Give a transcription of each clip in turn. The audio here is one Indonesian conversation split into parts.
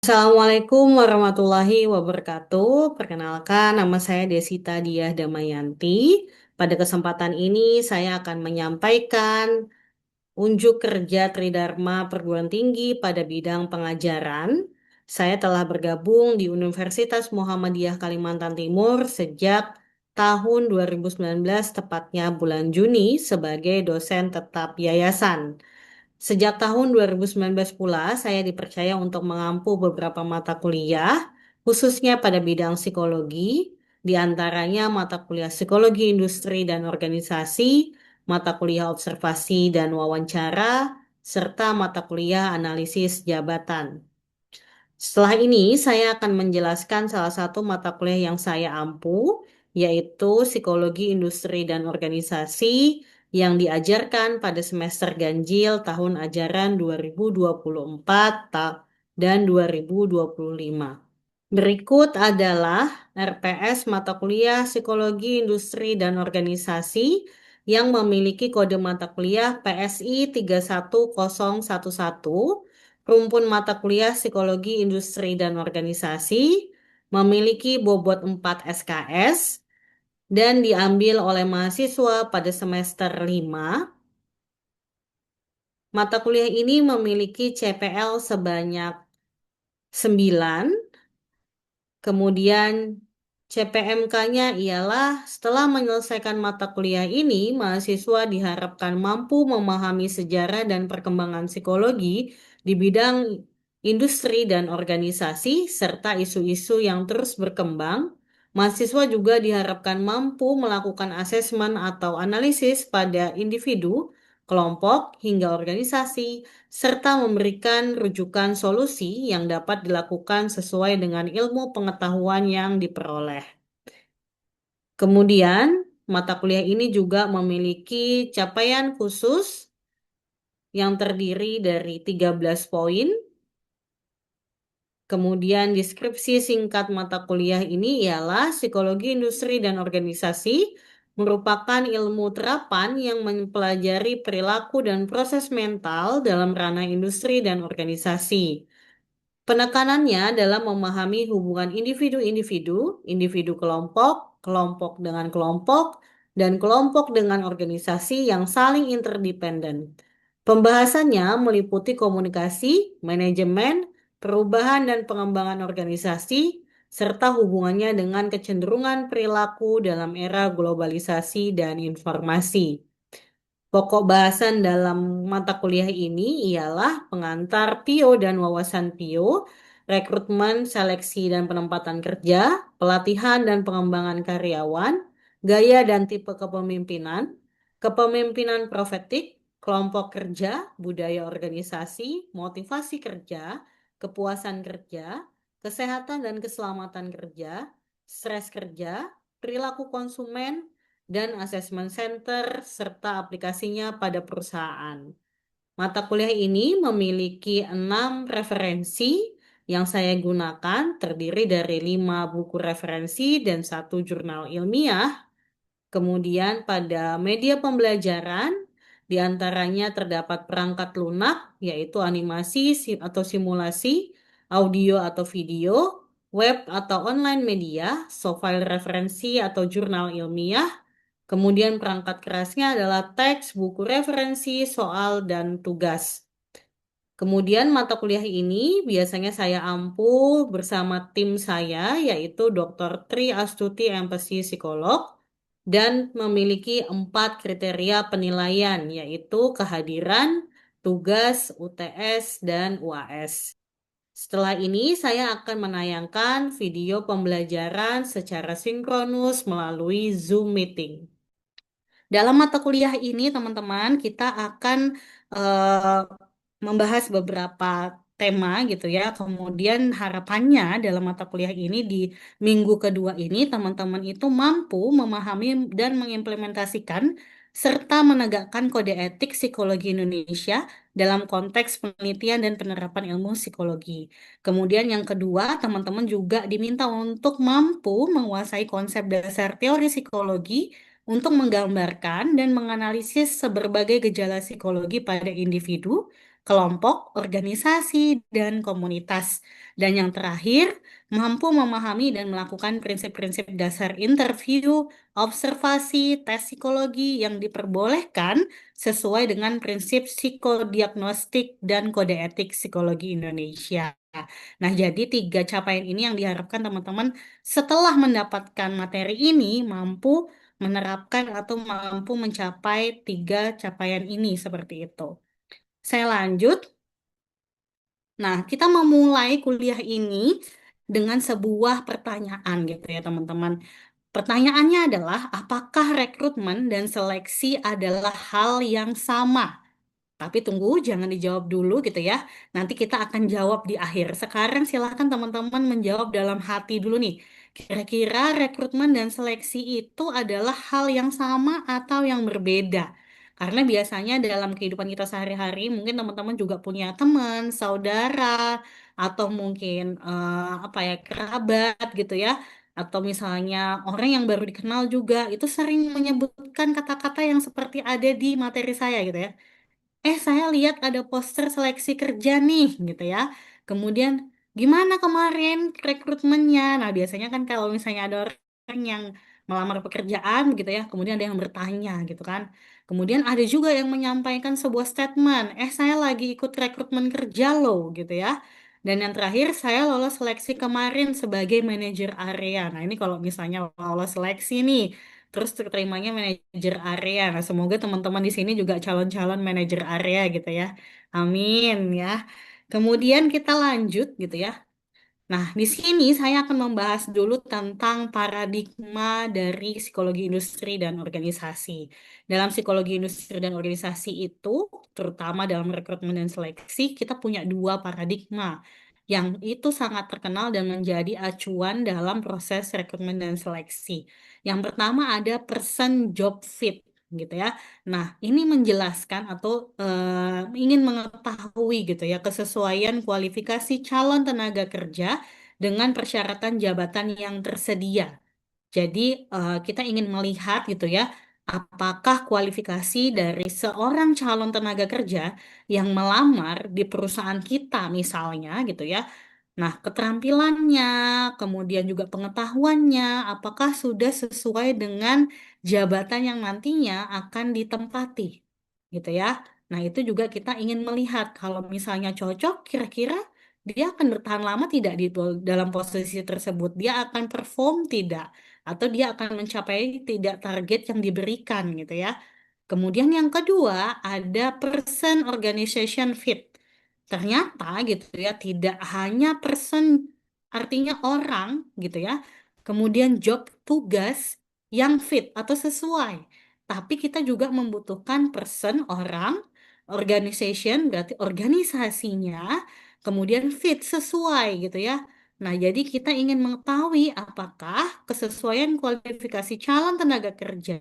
Assalamualaikum warahmatullahi wabarakatuh. Perkenalkan, nama saya Desita Diah Damayanti. Pada kesempatan ini, saya akan menyampaikan unjuk kerja Tridharma Perguruan Tinggi pada bidang pengajaran. Saya telah bergabung di Universitas Muhammadiyah Kalimantan Timur sejak tahun 2019, tepatnya bulan Juni, sebagai dosen tetap yayasan. Sejak tahun 2019 pula, saya dipercaya untuk mengampu beberapa mata kuliah, khususnya pada bidang psikologi, di antaranya mata kuliah psikologi industri dan organisasi, mata kuliah observasi dan wawancara, serta mata kuliah analisis jabatan. Setelah ini, saya akan menjelaskan salah satu mata kuliah yang saya ampu, yaitu Psikologi Industri dan Organisasi yang diajarkan pada semester ganjil tahun ajaran 2024 dan 2025. Berikut adalah RPS mata kuliah Psikologi Industri dan Organisasi yang memiliki kode mata kuliah PSI 31011, rumpun mata kuliah Psikologi Industri dan Organisasi, memiliki bobot 4 SKS, dan diambil oleh mahasiswa pada semester 5. Mata kuliah ini memiliki CPL sebanyak 9. Kemudian CPMK-nya ialah setelah menyelesaikan mata kuliah ini, mahasiswa diharapkan mampu memahami sejarah dan perkembangan psikologi di bidang industri dan organisasi, serta isu-isu yang terus berkembang. Mahasiswa juga diharapkan mampu melakukan asesmen atau analisis pada individu, kelompok, hingga organisasi, serta memberikan rujukan solusi yang dapat dilakukan sesuai dengan ilmu pengetahuan yang diperoleh. Kemudian, mata kuliah ini juga memiliki capaian khusus yang terdiri dari 13 poin. Kemudian deskripsi singkat mata kuliah ini ialah Psikologi Industri dan Organisasi merupakan ilmu terapan yang mempelajari perilaku dan proses mental dalam ranah industri dan organisasi. Penekanannya dalam memahami hubungan individu-individu, individu kelompok, kelompok dengan kelompok, dan kelompok dengan organisasi yang saling interdependen. Pembahasannya meliputi komunikasi, manajemen, perubahan dan pengembangan organisasi, serta hubungannya dengan kecenderungan perilaku dalam era globalisasi dan informasi. Pokok bahasan dalam mata kuliah ini ialah pengantar PIO dan wawasan PIO, rekrutmen, seleksi dan penempatan kerja, pelatihan dan pengembangan karyawan, gaya dan tipe kepemimpinan, kepemimpinan profetik, kelompok kerja, budaya organisasi, motivasi kerja, kepuasan kerja, kesehatan dan keselamatan kerja, stres kerja, perilaku konsumen, dan asesmen center serta aplikasinya pada perusahaan. Mata kuliah ini memiliki 6 referensi yang saya gunakan, terdiri dari 5 buku referensi dan 1 jurnal ilmiah. Kemudian pada media pembelajaran, di antaranya terdapat perangkat lunak, yaitu animasi atau simulasi, audio atau video, web atau online media, soft file referensi atau jurnal ilmiah. Kemudian perangkat kerasnya adalah teks, buku referensi, soal, dan tugas. Kemudian mata kuliah ini biasanya saya ampuh bersama tim saya, yaitu Dr. Tri Astuti MPSI Psikolog, dan memiliki 4 kriteria penilaian, yaitu kehadiran, tugas, UTS, dan UAS. Setelah ini saya akan menayangkan video pembelajaran secara sinkronus melalui Zoom Meeting. Dalam mata kuliah ini, teman-teman, kita akan eh, membahas beberapa tema gitu ya. Kemudian harapannya dalam mata kuliah ini di minggu kedua ini, teman-teman itu mampu memahami dan mengimplementasikan serta menegakkan kode etik psikologi Indonesia dalam konteks penelitian dan penerapan ilmu psikologi. Kemudian yang kedua, teman-teman juga diminta untuk mampu menguasai konsep dasar teori psikologi untuk menggambarkan dan menganalisis berbagai gejala psikologi pada individu kelompok, organisasi, dan komunitas. Dan yang terakhir, mampu memahami dan melakukan prinsip-prinsip dasar interview, observasi, tes psikologi yang diperbolehkan sesuai dengan prinsip psikodiagnostik dan kode etik psikologi Indonesia. Nah, jadi tiga capaian ini yang diharapkan teman-teman setelah mendapatkan materi ini mampu menerapkan atau mampu mencapai tiga capaian ini seperti itu. Saya lanjut. Nah, kita memulai kuliah ini dengan sebuah pertanyaan gitu ya, teman-teman. Pertanyaannya adalah, apakah rekrutmen dan seleksi adalah hal yang sama? Tapi tunggu, jangan dijawab dulu gitu ya. Nanti kita akan jawab di akhir. Sekarang silakan teman-teman menjawab dalam hati dulu nih. Kira-kira rekrutmen dan seleksi itu adalah hal yang sama atau yang berbeda? Karena biasanya dalam kehidupan kita sehari-hari, mungkin teman-teman juga punya teman, saudara, atau mungkin apa ya, kerabat gitu ya. Atau misalnya orang yang baru dikenal juga, itu sering menyebutkan kata-kata yang seperti ada di materi saya gitu ya. Saya lihat ada poster seleksi kerja nih, gitu ya. Kemudian, gimana kemarin rekrutmennya? Nah, biasanya kan kalau misalnya ada orang yang melamar pekerjaan, gitu ya, kemudian ada yang bertanya, gitu kan. Kemudian ada juga yang menyampaikan sebuah statement, saya lagi ikut rekrutmen kerja loh, gitu ya. Dan yang terakhir, saya lolos seleksi kemarin sebagai manajer area. Nah, ini kalau misalnya lolos seleksi nih, terus terimanya manajer area. Nah, semoga teman-teman di sini juga calon-calon manajer area gitu ya. Amin ya. Kemudian kita lanjut gitu ya. Nah, di sini saya akan membahas dulu tentang paradigma dari psikologi industri dan organisasi. Dalam psikologi industri dan organisasi itu, terutama dalam rekrutmen dan seleksi, kita punya dua paradigma yang itu sangat terkenal dan menjadi acuan dalam proses rekrutmen dan seleksi. Yang pertama ada person job fit gitu ya. Nah, ini menjelaskan atau ingin mengetahui gitu ya kesesuaian kualifikasi calon tenaga kerja dengan persyaratan jabatan yang tersedia. Jadi kita ingin melihat gitu ya, apakah kualifikasi dari seorang calon tenaga kerja yang melamar di perusahaan kita misalnya gitu ya. Nah, keterampilannya, kemudian juga pengetahuannya, apakah sudah sesuai dengan jabatan yang nantinya akan ditempati, gitu ya. Nah, itu juga kita ingin melihat kalau misalnya cocok, kira-kira dia akan bertahan lama tidak di dalam posisi tersebut, dia akan perform tidak, atau dia akan mencapai tidak target yang diberikan, gitu ya. Kemudian yang kedua ada person organization fit. Ternyata gitu ya, tidak hanya person artinya orang gitu ya. Kemudian job tugas yang fit atau sesuai. Tapi kita juga membutuhkan person orang, organization berarti organisasinya, kemudian fit sesuai gitu ya. Nah, jadi kita ingin mengetahui apakah kesesuaian kualifikasi calon tenaga kerja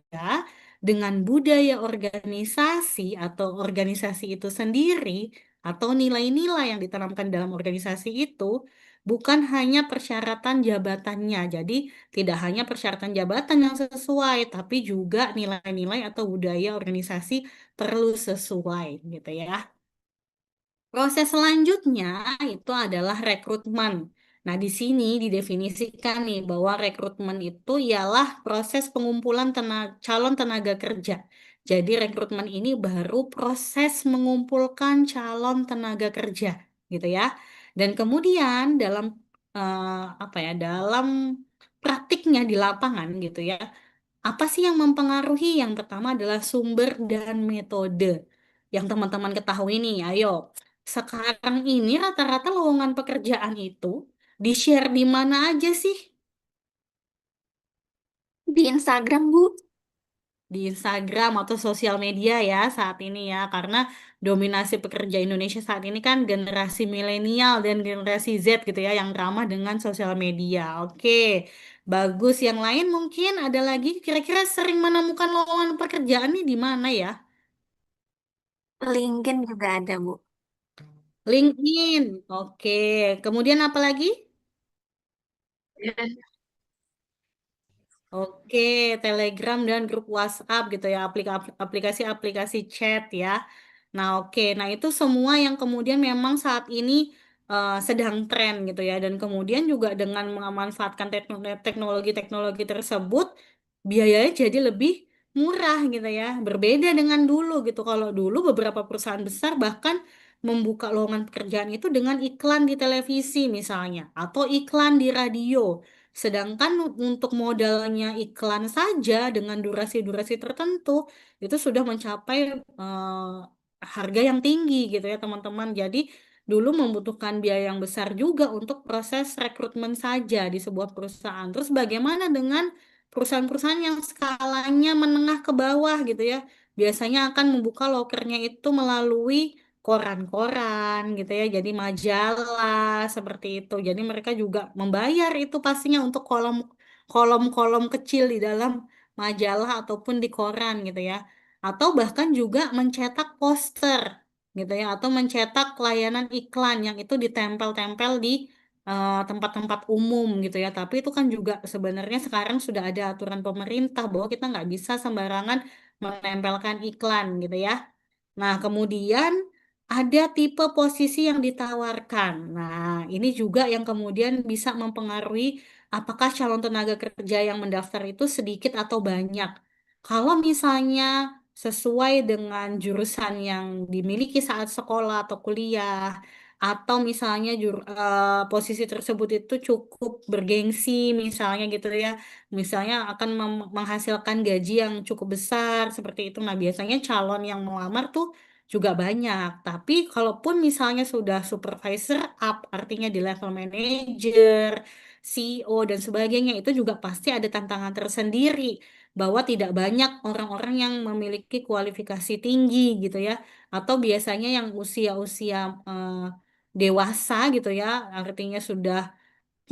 dengan budaya organisasi atau organisasi itu sendiri atau nilai-nilai yang ditanamkan dalam organisasi itu bukan hanya persyaratan jabatannya. Jadi tidak hanya persyaratan jabatan yang sesuai, tapi juga nilai-nilai atau budaya organisasi perlu sesuai gitu ya. Proses selanjutnya itu adalah rekrutmen. Nah, di sini didefinisikan nih bahwa rekrutmen itu ialah proses pengumpulan calon tenaga kerja. Jadi rekrutmen ini baru proses mengumpulkan calon tenaga kerja, gitu ya. Dan kemudian dalam apa ya, dalam praktiknya di lapangan gitu ya, apa sih yang mempengaruhi? Yang pertama adalah sumber dan metode. Yang teman-teman ketahui nih, ayo. Sekarang ini rata-rata lowongan pekerjaan itu di-share di mana aja sih? Di Instagram, Bu. Di Instagram atau sosial media ya saat ini ya. Karena dominasi pekerja Indonesia saat ini kan generasi milenial dan generasi Z gitu ya yang ramah dengan sosial media. Oke, bagus. Yang lain mungkin ada lagi kira-kira sering menemukan lowongan pekerjaan nih di mana ya? LinkedIn juga ada, Bu. LinkedIn. Oke. Kemudian apa lagi? Oke, Telegram dan grup WhatsApp gitu ya, aplikasi-aplikasi chat ya. Nah, oke. Nah, itu semua yang kemudian memang saat ini sedang tren gitu ya. Dan kemudian juga dengan memanfaatkan teknologi-teknologi tersebut, biayanya jadi lebih murah gitu ya. Berbeda dengan dulu gitu. Kalau dulu beberapa perusahaan besar bahkan membuka lowongan pekerjaan itu dengan iklan di televisi misalnya, atau iklan di radio. Sedangkan untuk modalnya iklan saja dengan durasi-durasi tertentu, itu sudah mencapai harga yang tinggi gitu ya teman-teman. Jadi dulu membutuhkan biaya yang besar juga untuk proses rekrutmen saja di sebuah perusahaan. Terus bagaimana dengan perusahaan-perusahaan yang skalanya menengah ke bawah gitu ya? Biasanya akan membuka lokernya itu melalui koran-koran gitu ya. Jadi majalah seperti itu. Jadi mereka juga membayar itu pastinya untuk kolom-kolom kecil di dalam majalah ataupun di koran gitu ya, atau bahkan juga mencetak poster gitu ya, atau mencetak layanan iklan yang itu ditempel-tempel di tempat-tempat umum gitu ya. Tapi itu kan juga sebenarnya sekarang sudah ada aturan pemerintah bahwa kita nggak bisa sembarangan menempelkan iklan gitu ya. Nah, kemudian ada tipe posisi yang ditawarkan. Nah, ini juga yang kemudian bisa mempengaruhi apakah calon tenaga kerja yang mendaftar itu sedikit atau banyak. Kalau misalnya sesuai dengan jurusan yang dimiliki saat sekolah atau kuliah, atau misalnya posisi tersebut itu cukup bergengsi, misalnya gitu ya, misalnya akan menghasilkan gaji yang cukup besar seperti itu. Nah, biasanya calon yang melamar tuh juga banyak. Tapi kalaupun misalnya sudah supervisor up, artinya di level manager, CEO dan sebagainya, itu juga pasti ada tantangan tersendiri bahwa tidak banyak orang-orang yang memiliki kualifikasi tinggi gitu ya, atau biasanya yang usia-usia dewasa gitu ya, artinya sudah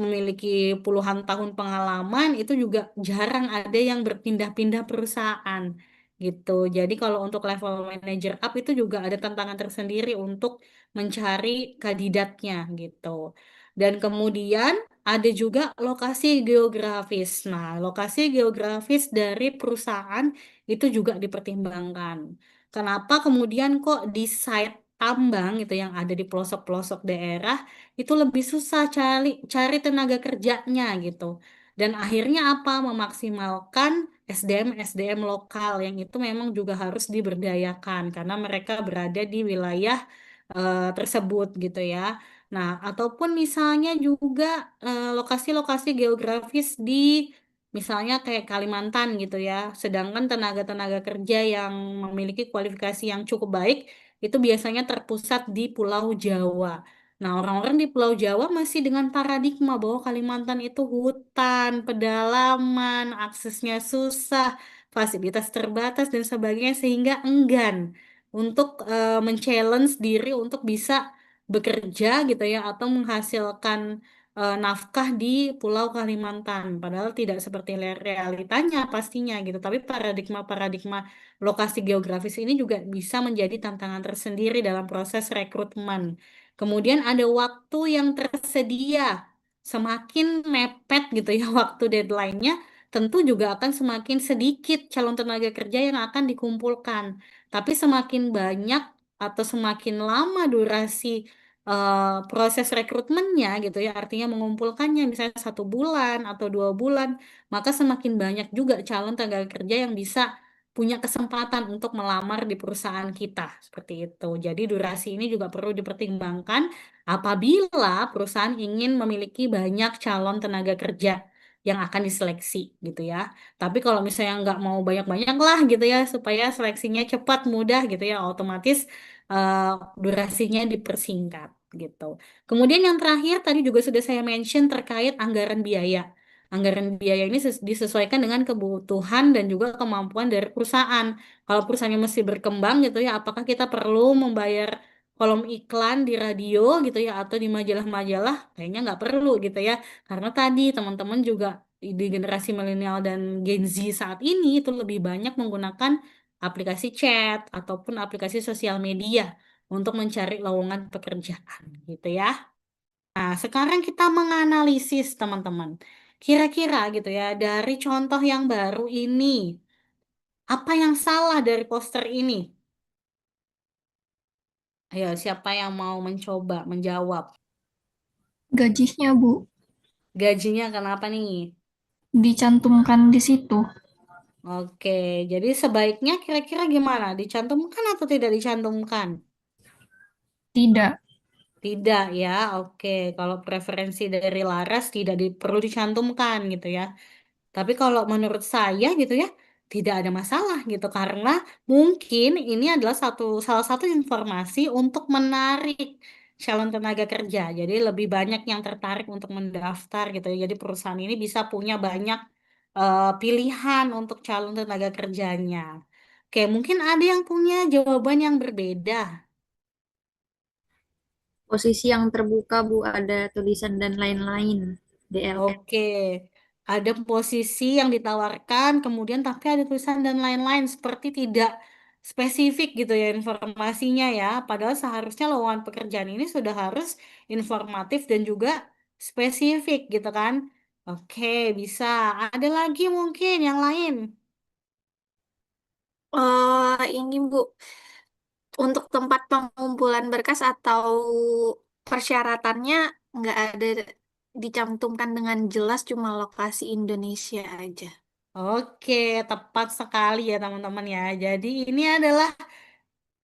memiliki puluhan tahun pengalaman, itu juga jarang ada yang berpindah-pindah perusahaan gitu. Jadi kalau untuk level manager up itu juga ada tantangan tersendiri untuk mencari kandidatnya gitu. Dan kemudian ada juga lokasi geografis. Nah, lokasi geografis dari perusahaan itu juga dipertimbangkan. Kenapa kemudian kok di site tambang gitu yang ada di pelosok-pelosok daerah itu lebih susah cari tenaga kerjanya gitu. Dan akhirnya apa? Memaksimalkan SDM lokal yang itu memang juga harus diberdayakan karena mereka berada di wilayah tersebut gitu ya. Nah, ataupun misalnya juga lokasi-lokasi geografis di misalnya kayak Kalimantan gitu ya. Sedangkan tenaga-tenaga kerja yang memiliki kualifikasi yang cukup baik itu biasanya terpusat di Pulau Jawa. Nah, orang-orang di Pulau Jawa masih dengan paradigma bahwa Kalimantan itu hutan, pedalaman, aksesnya susah, fasilitas terbatas dan sebagainya sehingga enggan untuk men-challenge diri untuk bisa bekerja gitu ya atau menghasilkan nafkah di Pulau Kalimantan. Padahal tidak seperti realitanya pastinya gitu. Tapi paradigma-paradigma lokasi geografis ini juga bisa menjadi tantangan tersendiri dalam proses rekrutmen. Kemudian ada waktu yang tersedia. Semakin mepet gitu ya waktu deadline-nya, tentu juga akan semakin sedikit calon tenaga kerja yang akan dikumpulkan. Tapi semakin banyak atau semakin lama durasi proses rekrutmennya gitu ya, artinya mengumpulkannya misalnya 1 bulan atau 2 bulan, maka semakin banyak juga calon tenaga kerja yang bisa punya kesempatan untuk melamar di perusahaan kita seperti itu. Jadi durasi ini juga perlu dipertimbangkan apabila perusahaan ingin memiliki banyak calon tenaga kerja yang akan diseleksi gitu ya. Tapi kalau misalnya nggak mau banyak-banyak lah gitu ya supaya seleksinya cepat mudah gitu ya, otomatis eh, durasinya dipersingkat gitu. Kemudian yang terakhir tadi juga sudah saya mention terkait anggaran biaya. Anggaran biaya ini disesuaikan dengan kebutuhan dan juga kemampuan dari perusahaan. Kalau perusahaannya masih berkembang gitu ya, apakah kita perlu membayar kolom iklan di radio gitu ya atau di majalah-majalah? Kayaknya nggak perlu gitu ya. Karena tadi teman-teman juga di generasi milenial dan Gen Z saat ini itu lebih banyak menggunakan aplikasi chat ataupun aplikasi sosial media untuk mencari lowongan pekerjaan gitu ya. Nah, sekarang kita menganalisis teman-teman. Kira-kira gitu ya, dari contoh yang baru ini, apa yang salah dari poster ini? Ayo, siapa yang mau mencoba menjawab? Gajinya, Bu, Gajinya kenapa nih? dicantumkan di situ. Oke, jadi sebaiknya kira-kira gimana? Dicantumkan atau tidak dicantumkan? Tidak. Tidak ya, oke. Kalau preferensi dari Laras tidak perlu dicantumkan gitu ya. Tapi kalau menurut saya gitu ya, tidak ada masalah gitu karena mungkin ini adalah salah satu informasi untuk menarik calon tenaga kerja. Jadi lebih banyak yang tertarik untuk mendaftar gitu ya. Jadi perusahaan ini bisa punya banyak pilihan untuk calon tenaga kerjanya. Oke, mungkin ada yang punya jawaban yang berbeda. Posisi yang terbuka, Bu, ada tulisan dan lain-lain. DLS. Oke, ada posisi yang ditawarkan, kemudian tapi ada tulisan dan lain-lain seperti tidak spesifik gitu ya informasinya ya. Padahal seharusnya lowongan pekerjaan ini sudah harus informatif dan juga spesifik gitu kan. Oke, bisa. Ada lagi mungkin yang lain. Ini Bu, untuk tempat pengumpulan berkas atau persyaratannya nggak ada dicantumkan dengan jelas, cuma lokasi Indonesia aja. Oke, tepat sekali ya teman-teman ya. Jadi ini adalah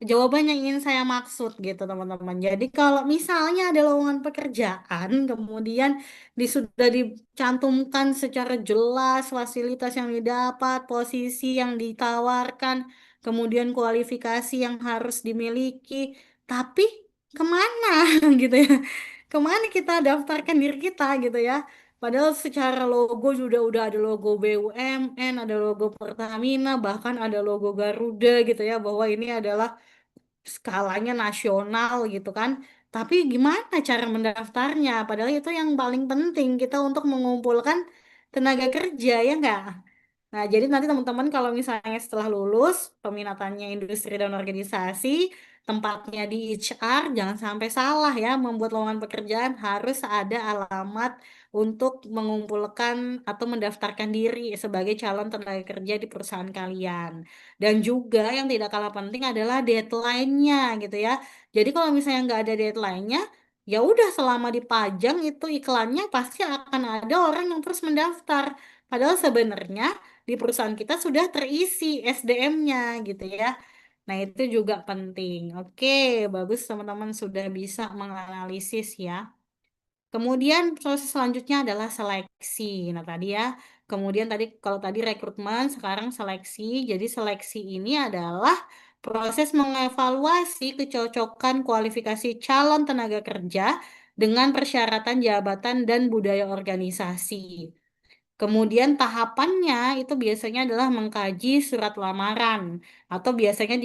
jawaban yang ingin saya maksud gitu teman-teman. Jadi kalau misalnya ada lowongan pekerjaan, kemudian sudah dicantumkan secara jelas fasilitas yang didapat, posisi yang ditawarkan, kemudian kualifikasi yang harus dimiliki, tapi kemana gitu ya? Kemana kita daftarkan diri kita gitu ya? Padahal secara logo udah ada logo BUMN, ada logo Pertamina, bahkan ada logo Garuda gitu ya, bahwa ini adalah skalanya nasional gitu kan. Tapi gimana cara mendaftarnya? Padahal itu yang paling penting kita untuk mengumpulkan tenaga kerja ya enggak? Nah, jadi nanti teman-teman kalau misalnya setelah lulus, peminatannya industri dan organisasi, tempatnya di HR, jangan sampai salah ya, membuat lowongan pekerjaan harus ada alamat untuk mengumpulkan atau mendaftarkan diri sebagai calon tenaga kerja di perusahaan kalian. Dan juga yang tidak kalah penting adalah deadline-nya gitu ya. Jadi kalau misalnya nggak ada deadline-nya, ya udah selama dipajang itu iklannya pasti akan ada orang yang terus mendaftar. Padahal sebenarnya di perusahaan kita sudah terisi SDM-nya gitu ya. Nah, itu juga penting. Oke, bagus teman-teman sudah bisa menganalisis ya. Kemudian proses selanjutnya adalah seleksi. Nah, tadi ya, kemudian tadi kalau tadi rekrutmen, sekarang seleksi. Jadi seleksi ini adalah proses mengevaluasi kecocokan kualifikasi calon tenaga kerja dengan persyaratan jabatan dan budaya organisasi. Kemudian tahapannya itu biasanya adalah mengkaji surat lamaran atau biasanya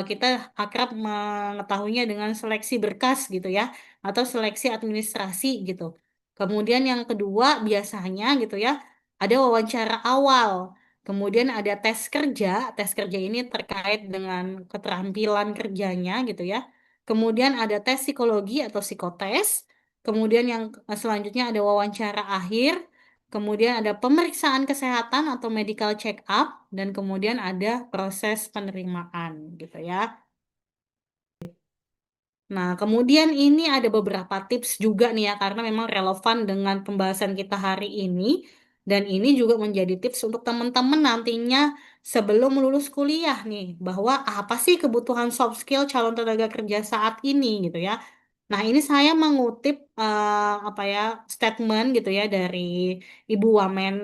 kita akrab mengetahuinya dengan seleksi berkas gitu ya atau seleksi administrasi gitu. Kemudian yang kedua biasanya gitu ya ada wawancara awal. Kemudian ada tes kerja. Tes kerja ini terkait dengan keterampilan kerjanya gitu ya. Kemudian ada tes psikologi atau psikotes. Kemudian yang selanjutnya ada wawancara akhir. Kemudian ada pemeriksaan kesehatan atau medical check up dan kemudian ada proses penerimaan gitu ya. Nah, kemudian ini ada beberapa tips juga nih ya karena memang relevan dengan pembahasan kita hari ini dan ini juga menjadi tips untuk teman-teman nantinya sebelum lulus kuliah nih bahwa apa sih kebutuhan soft skill calon tenaga kerja saat ini gitu ya. Nah, ini saya mengutip apa ya statement gitu ya dari Ibu Wamen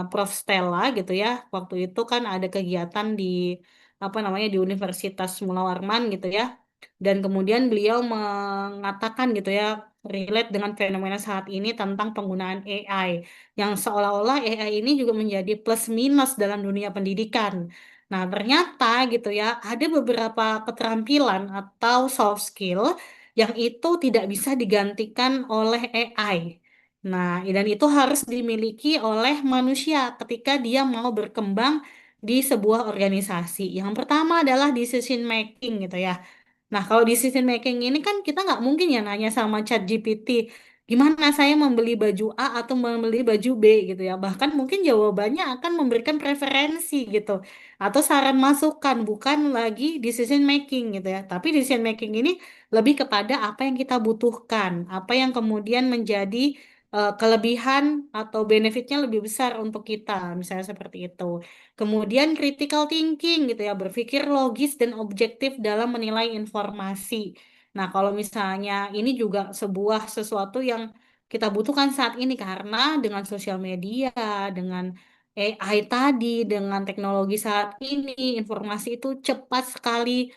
Prof Stella gitu ya. Waktu itu kan ada kegiatan di apa namanya di Universitas Mula Warman gitu ya. Dan kemudian beliau mengatakan gitu ya relate dengan fenomena saat ini tentang penggunaan AI yang seolah-olah AI ini juga menjadi plus minus dalam dunia pendidikan. Nah, ternyata gitu ya ada beberapa keterampilan atau soft skill yang itu tidak bisa digantikan oleh AI. Nah, dan itu harus dimiliki oleh manusia ketika dia mau berkembang di sebuah organisasi. Yang pertama adalah decision making gitu ya. Nah, kalau decision making ini kan kita nggak mungkin ya nanya sama ChatGPT, gimana saya membeli baju A atau membeli baju B gitu ya. Bahkan mungkin jawabannya akan memberikan preferensi gitu atau saran masukan, bukan lagi decision making gitu ya. Tapi decision making ini lebih kepada apa yang kita butuhkan, apa yang kemudian menjadi kelebihan atau benefitnya lebih besar untuk kita, misalnya seperti itu. Kemudian critical thinking gitu ya, berpikir logis dan objektif dalam menilai informasi. Nah, kalau misalnya ini juga sebuah sesuatu yang kita butuhkan saat ini karena dengan sosial media, dengan AI tadi, dengan teknologi saat ini, informasi itu cepat sekali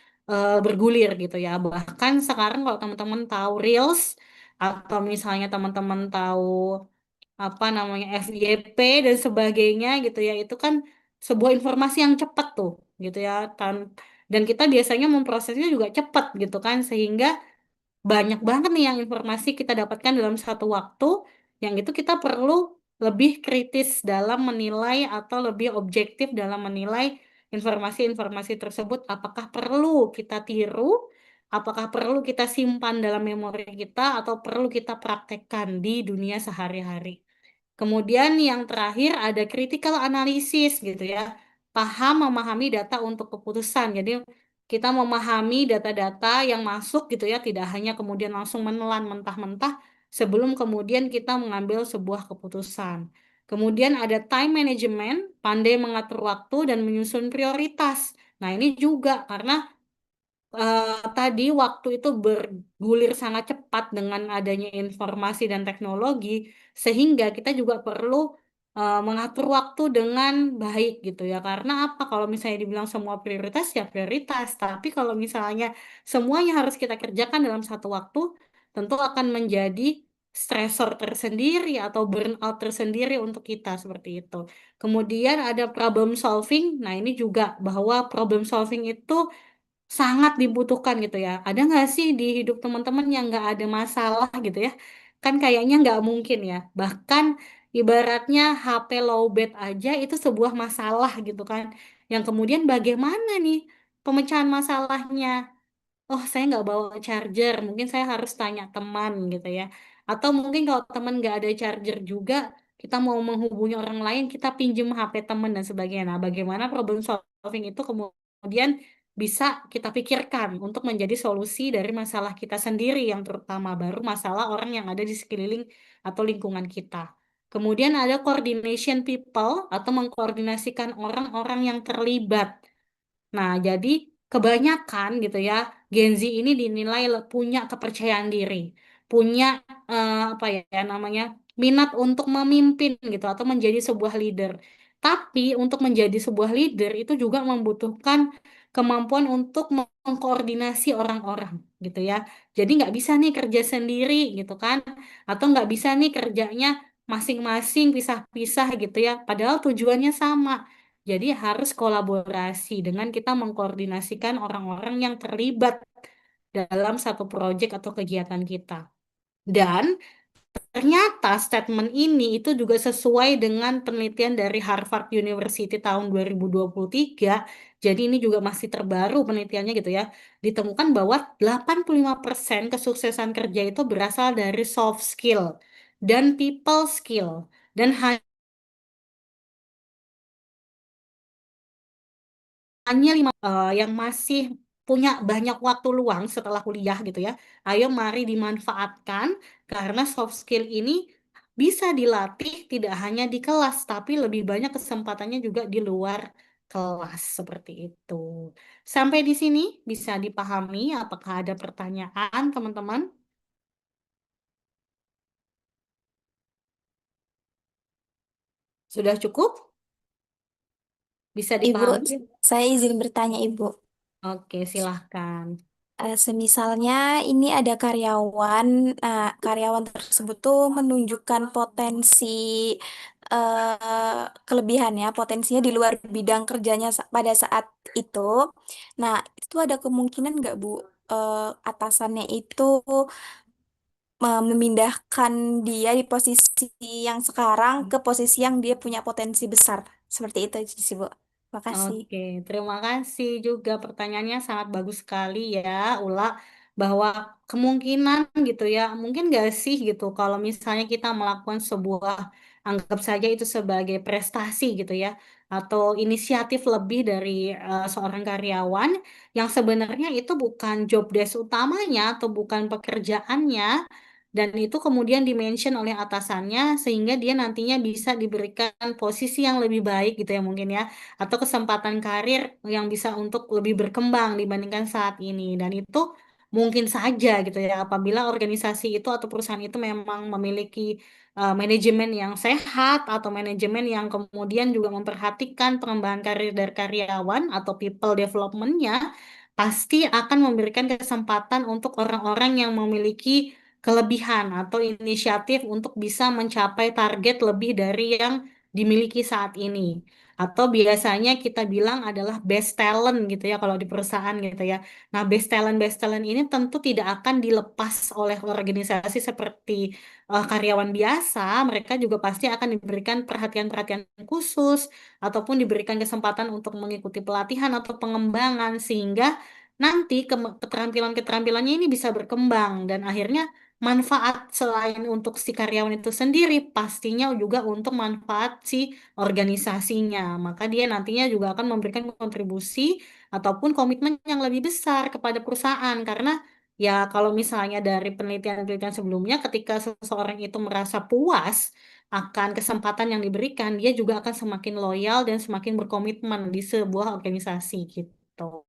bergulir gitu ya. Bahkan sekarang kalau teman-teman tahu Reels atau misalnya teman-teman tahu apa namanya FYP dan sebagainya gitu ya, itu kan sebuah informasi yang cepat tuh gitu ya. Dan kita biasanya memprosesnya juga cepat gitu kan sehingga banyak banget nih yang informasi kita dapatkan dalam satu waktu, yang itu kita perlu lebih kritis dalam menilai atau lebih objektif dalam menilai informasi-informasi tersebut, apakah perlu kita tiru, apakah perlu kita simpan dalam memori kita, atau perlu kita praktekkan di dunia sehari-hari. Kemudian yang terakhir ada critical analysis gitu ya. Paham memahami data untuk keputusan. Jadi kita memahami data-data yang masuk gitu ya, tidak hanya kemudian langsung menelan mentah-mentah sebelum kemudian kita mengambil sebuah keputusan. Kemudian ada time management, pandai mengatur waktu dan menyusun prioritas. Nah, ini juga karena tadi waktu itu bergulir sangat cepat dengan adanya informasi dan teknologi, sehingga kita juga perlu mengatur waktu dengan baik gitu ya. Karena apa? Kalau misalnya dibilang semua prioritas ya prioritas, tapi kalau misalnya semuanya harus kita kerjakan dalam satu waktu, tentu akan menjadi stresor tersendiri atau burnout tersendiri untuk kita seperti itu. Kemudian ada problem solving. Nah, ini juga bahwa problem solving itu sangat dibutuhkan gitu ya. Ada nggak sih di hidup teman-teman yang nggak ada masalah gitu ya? Kan kayaknya nggak mungkin ya. Bahkan ibaratnya HP lowbat aja itu sebuah masalah gitu kan. Yang kemudian bagaimana nih pemecahan masalahnya? Oh, saya nggak bawa charger, mungkin saya harus tanya teman gitu ya. Atau mungkin kalau teman nggak ada charger juga, kita mau menghubungi orang lain, kita pinjem HP teman dan sebagainya. Nah, bagaimana problem solving itu kemudian bisa kita pikirkan untuk menjadi solusi dari masalah kita sendiri yang terutama, baru masalah orang yang ada di sekeliling atau lingkungan kita. Kemudian ada coordination people atau mengkoordinasikan orang-orang yang terlibat. Nah, jadi kebanyakan gitu ya, Gen Z ini dinilai punya kepercayaan diri, punya apa ya namanya, minat untuk memimpin gitu atau menjadi sebuah leader. Tapi untuk menjadi sebuah leader itu juga membutuhkan kemampuan untuk mengkoordinasi orang-orang gitu ya. Jadi nggak bisa nih kerja sendiri gitu kan, atau nggak bisa nih kerjanya masing-masing pisah-pisah gitu ya. Padahal tujuannya sama. Jadi harus kolaborasi dengan kita mengkoordinasikan orang-orang yang terlibat dalam satu proyek atau kegiatan kita. Dan ternyata statement ini itu juga sesuai dengan penelitian dari Harvard University tahun 2023. Jadi ini juga masih terbaru penelitiannya gitu ya. Ditemukan bahwa 85% kesuksesan kerja itu berasal dari soft skill dan people skill. Dan hanya yang masih punya banyak waktu luang setelah kuliah gitu ya. Ayo mari dimanfaatkan karena soft skill ini bisa dilatih tidak hanya di kelas tapi lebih banyak kesempatannya juga di luar kelas seperti itu. Sampai di sini bisa dipahami apakah ada pertanyaan teman-teman? Sudah cukup? Bisa Ibu, dipahami? saya izin bertanya, Ibu. Oke, silahkan. Semisalnya ini ada karyawan, karyawan tersebut tuh menunjukkan potensi kelebihannya, potensinya di luar bidang kerjanya pada saat itu. Nah, itu ada kemungkinan nggak Bu, atasannya itu memindahkan dia di posisi yang sekarang ke posisi yang dia punya potensi besar. Seperti itu sih, Bu. Makasih. Oke, terima kasih juga pertanyaannya sangat bagus sekali ya, Ula. bahwa kemungkinan gitu ya, mungkin gak sih gitu kalau misalnya kita melakukan sebuah, anggap saja itu sebagai prestasi gitu ya, atau inisiatif lebih dari seorang karyawan yang sebenarnya itu bukan job desk utamanya atau bukan pekerjaannya, dan itu kemudian dimention oleh atasannya sehingga dia nantinya bisa diberikan posisi yang lebih baik gitu ya mungkin ya, atau kesempatan karir yang bisa untuk lebih berkembang dibandingkan saat ini. Dan itu mungkin saja gitu ya apabila organisasi itu atau perusahaan itu memang memiliki manajemen yang sehat atau manajemen yang kemudian juga memperhatikan pengembangan karir dari karyawan atau people development-nya, pasti akan memberikan kesempatan untuk orang-orang yang memiliki kelebihan atau inisiatif untuk bisa mencapai target lebih dari yang dimiliki saat ini. Atau biasanya kita bilang adalah best talent gitu ya kalau di perusahaan gitu ya. Nah, best talent ini tentu tidak akan dilepas oleh organisasi seperti karyawan biasa. Mereka juga pasti akan diberikan perhatian-perhatian khusus ataupun diberikan kesempatan untuk mengikuti pelatihan atau pengembangan sehingga nanti keterampilan-keterampilannya ini bisa berkembang dan akhirnya manfaat selain untuk si karyawan itu sendiri pastinya juga untuk manfaat si organisasinya. Maka dia nantinya juga akan memberikan kontribusi ataupun komitmen yang lebih besar kepada perusahaan karena ya kalau misalnya dari penelitian-penelitian sebelumnya ketika seseorang itu merasa puas akan kesempatan yang diberikan, dia juga akan semakin loyal dan semakin berkomitmen di sebuah organisasi gitu.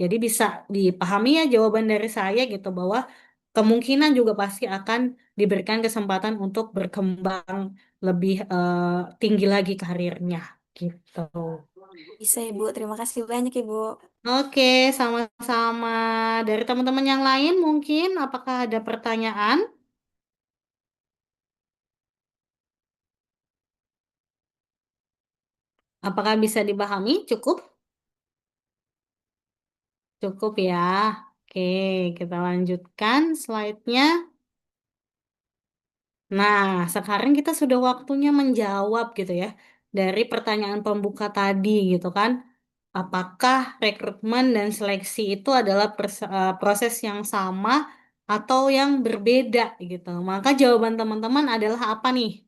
Jadi bisa dipahami ya jawaban dari saya gitu bahwa kemungkinan juga pasti akan diberikan kesempatan untuk berkembang lebih tinggi lagi karirnya gitu. Bisa Ibu, terima kasih banyak Ibu. Oke, sama-sama. Dari teman-teman yang lain mungkin apakah ada pertanyaan? Apakah bisa dipahami? Cukup? Cukup ya. Oke, kita lanjutkan slide-nya. Nah, sekarang kita sudah waktunya menjawab gitu ya dari pertanyaan pembuka tadi gitu kan. Apakah rekrutmen dan seleksi itu adalah proses yang sama atau yang berbeda gitu. Maka jawaban teman-teman adalah apa nih?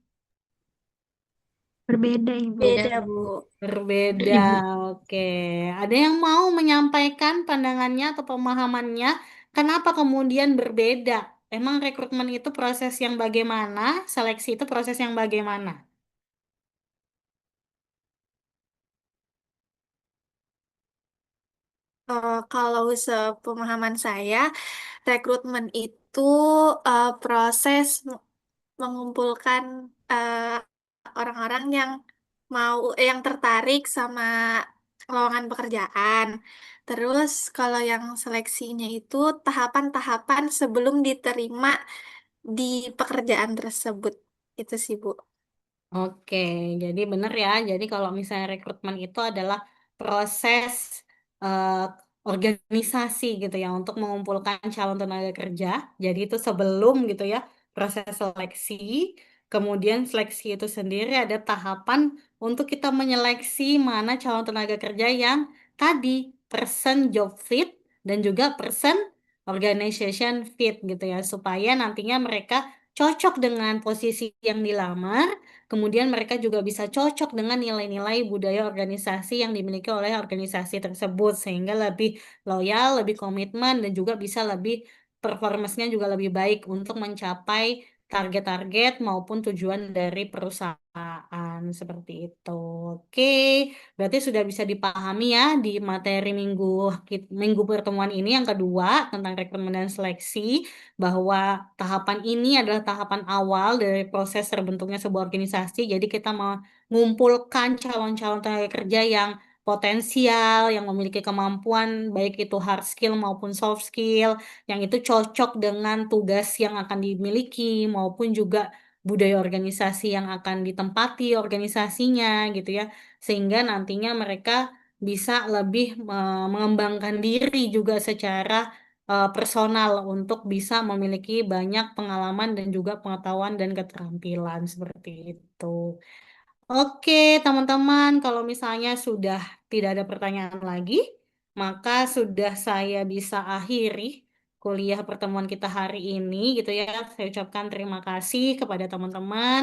Berbeda, Ibu. Beda Bu. Berbeda. Oke. Ada yang mau menyampaikan pandangannya atau pemahamannya? Kenapa kemudian berbeda? Emang rekrutmen itu proses yang bagaimana? Seleksi itu proses yang bagaimana? Kalau sepemahaman saya, rekrutmen itu proses mengumpulkan eh, orang-orang yang yang tertarik sama lowongan pekerjaan. Terus kalau yang seleksinya itu tahapan-tahapan sebelum diterima di pekerjaan tersebut. Itu sih, Bu. Oke, jadi benar ya. Jadi kalau misalnya rekrutmen itu adalah proses eh, organisasi gitu ya untuk mengumpulkan calon tenaga kerja. Jadi itu sebelum gitu ya proses seleksi. Kemudian seleksi itu sendiri ada tahapan untuk kita menyeleksi mana calon tenaga kerja yang tadi person job fit dan juga person organization fit gitu ya supaya nantinya mereka cocok dengan posisi yang dilamar. Kemudian mereka juga bisa cocok dengan nilai-nilai budaya organisasi yang dimiliki oleh organisasi tersebut sehingga lebih loyal, lebih komitmen dan juga bisa lebih performance-nya juga lebih baik untuk mencapai target-target maupun tujuan dari perusahaan seperti itu. Oke, berarti sudah bisa dipahami ya di materi minggu pertemuan ini yang kedua tentang rekrutmen dan seleksi bahwa tahapan ini adalah tahapan awal dari proses terbentuknya sebuah organisasi. Jadi kita mengumpulkan calon-calon tenaga kerja yang potensial, yang memiliki kemampuan baik itu hard skill maupun soft skill, yang itu cocok dengan tugas yang akan dimiliki maupun juga budaya organisasi yang akan ditempati organisasinya gitu ya. Sehingga nantinya mereka bisa lebih mengembangkan diri juga secara personal untuk bisa memiliki banyak pengalaman dan juga pengetahuan dan keterampilan seperti itu. Oke, teman-teman, kalau misalnya sudah tidak ada pertanyaan lagi, maka sudah saya bisa akhiri kuliah pertemuan kita hari ini gitu ya. Saya ucapkan terima kasih kepada teman-teman